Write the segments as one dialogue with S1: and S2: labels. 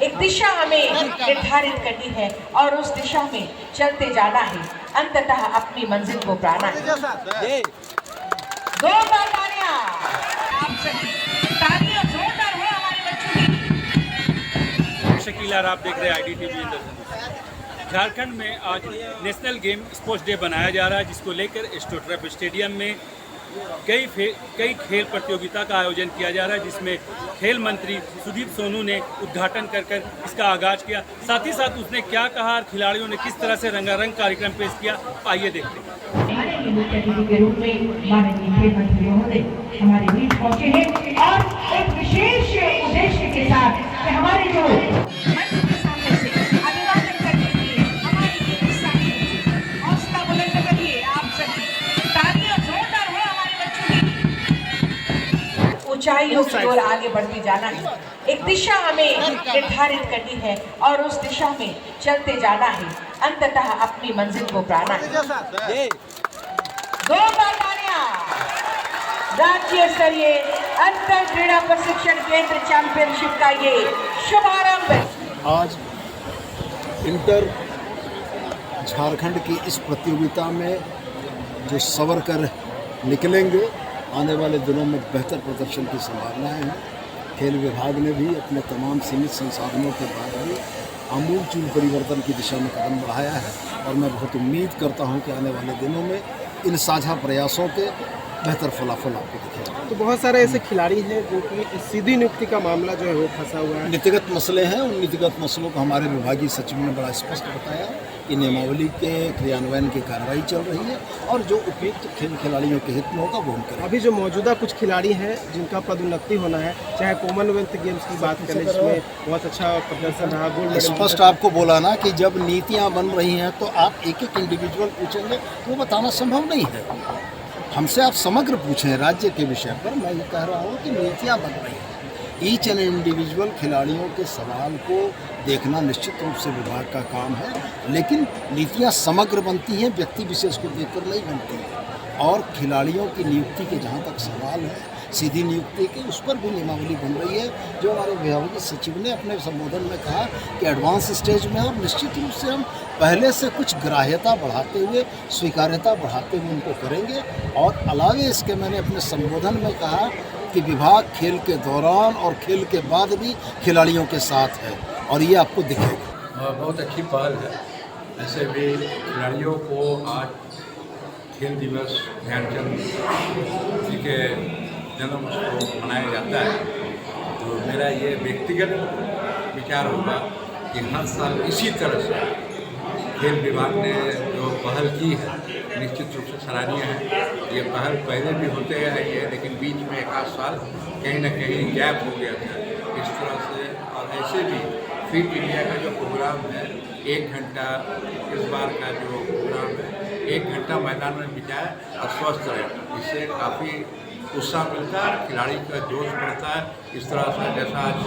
S1: एक दिशा हमें निर्धारित करनी है और उस दिशा में चलते जाना है, अंततः अपनी मंजिल को पाना है। जोरदार तालियां आप सभी, तालियां जोरदार हो हमारे बच्चों की।
S2: शकीला, आप देख रहे हैं IDTV। झारखंड में आज नेशनल गेम स्पोर्ट्स डे बनाया जा रहा है, जिसको लेकर एस्ट्रोटर्फ स्टेडियम में कई खेल प्रतियोगिता का आयोजन किया जा रहा है, जिसमें खेल मंत्री सुदीप सोनू ने उद्घाटन कर इसका आगाज किया। साथ ही साथ उसने क्या कहा और खिलाड़ियों ने किस तरह से रंगारंग कार्यक्रम पेश किया, आइए देखते हैं।
S1: हमारे मुख्य अतिथि के रूप में माननीय खेल मंत्री महोदय हमारे बीच पहुंचे हैं और एक विशेष उद्देश्य के साथ कि हमारे जो ऊंचाइयों की ओर आगे बढ़ते जाना है, एक दिशा हमें निर्धारित करनी है और उस दिशा में चलते जाना है, अंततः अपनी मंजिल को पाना है। जोरदार तालियां। राज्य स्तरीय अंतर क्रीड़ा प्रशिक्षण केंद्र चैंपियनशिप का ये शुभारंभ।
S3: आज इंटर झारखंड की इस प्रतियोगिता में जो सवर कर निकलेंगे, आने वाले दिनों में बेहतर प्रदर्शन की संभावनाएं हैं। खेल विभाग ने भी अपने तमाम सीमित संसाधनों के बाद भी आमूल परिवर्तन की दिशा में कदम बढ़ाया है और मैं बहुत उम्मीद करता हूं कि आने वाले दिनों में इन साझा प्रयासों के बेहतर फलाफल आपको दिखेगा।
S4: तो बहुत सारे ऐसे खिलाड़ी हैं जो कि सीधी नियुक्ति का मामला जो है वो फंसा हुआ है।
S3: नीतिगत मसले हैं, उन नीतिगत मसलों को हमारे विभागीय सचिव ने बड़ा स्पष्ट बताया कि नियमावली के क्रियान्वयन की कार्रवाई चल रही है और जो उपयुक्त खेल खिलाड़ियों के हित में होगा वो हम करेंगे।
S4: अभी जो मौजूदा कुछ खिलाड़ी हैं जिनका पदोन्नति होना है, चाहे कॉमनवेल्थ गेम्स की बात करें जिसमें बहुत अच्छा प्रदर्शन रहा, गोल्ड मेडल।
S3: स्पष्ट आपको बोला ना कि जब नीतियाँ बन रही हैं तो आप एक एक इंडिविजुअल पूछेंगे तो वो बताना संभव नहीं है। हमसे आप समग्र पूछें राज्य के विषय पर, मैं ये कह रहा हूँ कि नीतियाँ बन रही हैं। ईच एंड इंडिविजुअल खिलाड़ियों के सवाल को देखना निश्चित रूप से विभाग का काम है, लेकिन नीतियाँ समग्र बनती हैं, व्यक्ति विशेष को देखकर नहीं बनती हैं। और खिलाड़ियों की नियुक्ति के जहाँ तक सवाल है, सीधी नियुक्ति के, उस पर भी नियमावली बन रही है, जो हमारे विभागीय सचिव ने अपने संबोधन में कहा कि एडवांस स्टेज में, और निश्चित रूप से हम पहले से कुछ ग्राह्यता बढ़ाते हुए, स्वीकार्यता बढ़ाते हुए उनको करेंगे। और अलावे इसके मैंने अपने संबोधन में कहा कि विभाग खेल के दौरान और खेल के बाद भी खिलाड़ियों के साथ है और ये आपको दिखेगा।
S5: बहुत अच्छी पहल है। ऐसे भी खिलाड़ियों को आज खेल दिवस ध्यानचंद जी के जन्म को मनाया जाता है, तो मेरा ये व्यक्तिगत विचार होगा कि हर साल इसी तरह से खेल विभाग ने जो पहल की है निश्चित रूप से सराहनीय है। ये पहल पहले भी होते रही है, लेकिन बीच में एक आध साल कहीं ना कहीं गैप हो गया था। इस तरह से और ऐसे भी फिट इंडिया का जो प्रोग्राम है, 1 घंटा इस बार का जो प्रोग्राम है, 1 घंटा मैदान में बिताए और स्वस्थ रहे, इससे काफ़ी उत्साह मिलता है, खिलाड़ी का जोश बढ़ता है। इस तरह से जैसा आज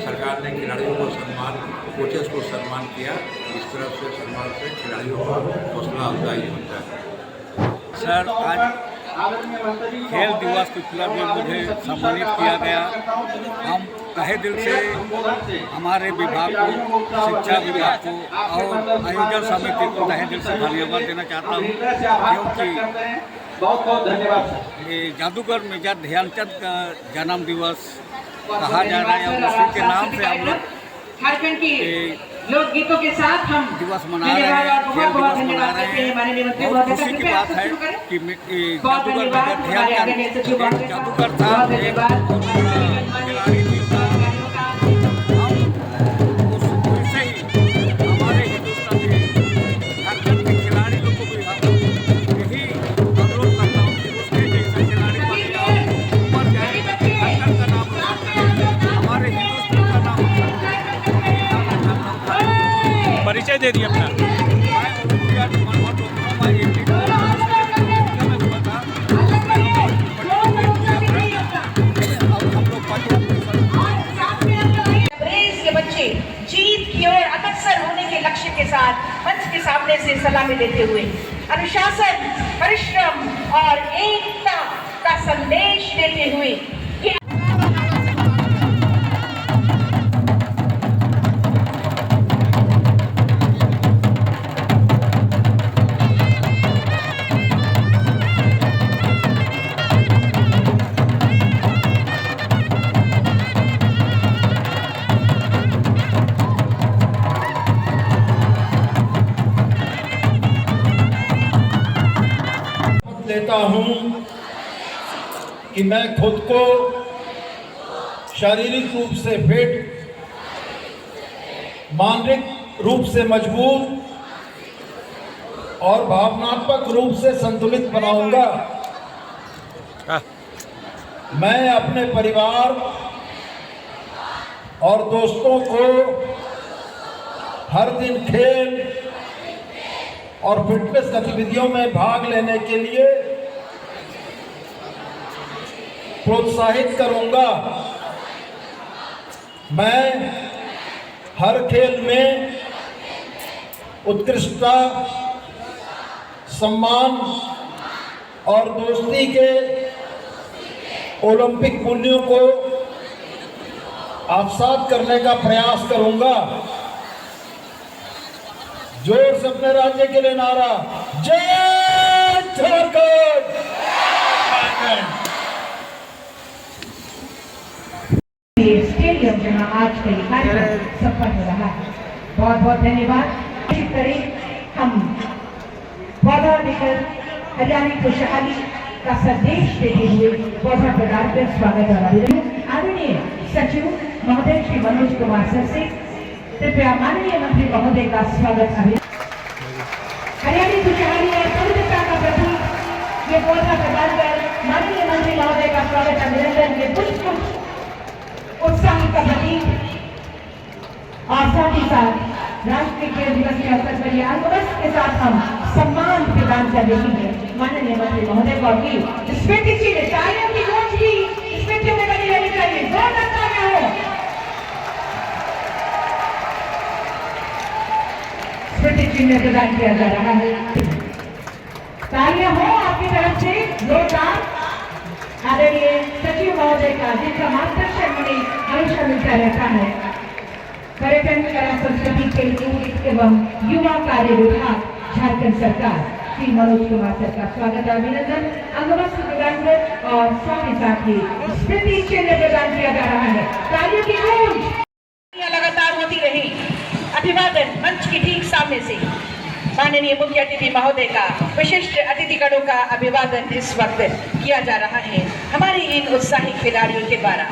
S5: सरकार ने खिलाड़ियों को सम्मान, कोचेस को सम्मान किया, इस तरह से सम्मान से खिलाड़ियों का हौसला अफजाई होता है।
S2: सर, आज खेल दिवस के उपलक्ष्य में मुझे सम्मानित किया गया। हम तहे दिल से हमारे विभाग को, शिक्षा विभाग को और आयोजन समिति को तहे दिल से धन्यवाद देना चाहता हूँ, क्योंकि
S6: बहुत बहुत धन्यवाद।
S2: ये जादूगर मेजर ध्यानचंद का जन्म दिवस कहा जा रहा है और उसी के नाम से हम लोग
S1: झारखंड की लोकगीतों के साथ हम
S2: दिवस मना रहे हैं, खेल दिवस मना रहे हैं। बहुत खुशी की बात है कि जादूगर मेजर ध्यानचंद जादूगर था, एक बहुत बड़ा खिलाड़ी भी था। हम उस से ही हमारे हिंदुस्तान के झारखंड के खिलाड़ी लोग को भी हम यही अनुरोध करता हूँ कि उसके जैसा खिलाड़ी बन जाओ, ऊपर जाए, झारखंड का नाम हमारे हिंदुस्तान का नाम। परिचय दे दिए अपना।
S1: के बच्चे जीत की ओर अग्रसर होने के लक्ष्य के साथ मंच के सामने से सलामी लेते हुए अनुशासन, परिश्रम और एकता का संदेश देते हुए
S6: देखता हूं कि मैं खुद को शारीरिक रूप से फिट, मानसिक रूप से मजबूत और भावनात्मक रूप से संतुलित बनाऊंगा। मैं अपने परिवार और दोस्तों को हर दिन खेल और फिटनेस गतिविधियों में भाग लेने के लिए प्रोत्साहित करूंगा। मैं हर खेल में उत्कृष्टता, सम्मान और दोस्ती के ओलंपिक मूल्यों को आत्मसात करने का प्रयास करूंगा। जोर से अपने राज्य के लिए नारा, जय झारखंड।
S1: स्टेडियम जहां आज का ये कार्यक्रम सफल हो रहा है, बहुत बहुत धन्यवाद। इसी तरह हम पौधा देकर हरियाणी खुशहाली का संदेश देते हुए पौधा प्रदान कर स्वागत और अभिनंदन। आदरणीय सचिव महोदय श्री मनोज कुमार सर से कृपया माननीय मंत्री महोदय का स्वागत अभिनंदन। हरियाणी खुशहाली और पवित्रता का प्रतीक ये पौधा प्रदान कर माननीय मंत्री महोदय का स्वागत अभिनंदन। ये कुछ उत्साह का प्रतीक और साथ ही साथ राष्ट्रीय खेल दिवस के अवसर पर यह अंगवस्त्र के साथ हम सम्मान प्रदान कर देंगे माननीय मंत्री महोदय को भी। स्मृति चिन्ह, तालियों की गूंज भी स्मृतियों में बनी रहनी चाहिए। जोरदार तालियां हो। स्मृति चिन्ह प्रदान किया जा रहा है। तालियां हो आपकी तरफ से जोरदार। आदरणीय सचिव महोदय का जिनका मार्गदर्शन हमें हमेशा मिलता रहता है, पर्यटन, कला, संस्कृति, खेलकूद एवं युवा कार्य विभाग झारखंड सरकार श्री मनोज कुमार सर का स्वागत और अभिनंदन। अंगवस्त्र प्रदान कर और साथ ही साथ ही स्मृति चिन्ह प्रदान किया जा रहा है। तालियों की गूंज लगातार होती रही। अभिवादन मंच के ठीक सामने से माननीय मुख्य अतिथि महोदय का, विशिष्ट अतिथिगणों का अभिवादन इस वक्त किया जा रहा है हमारे इन उत्साही खिलाड़ियों के द्वारा।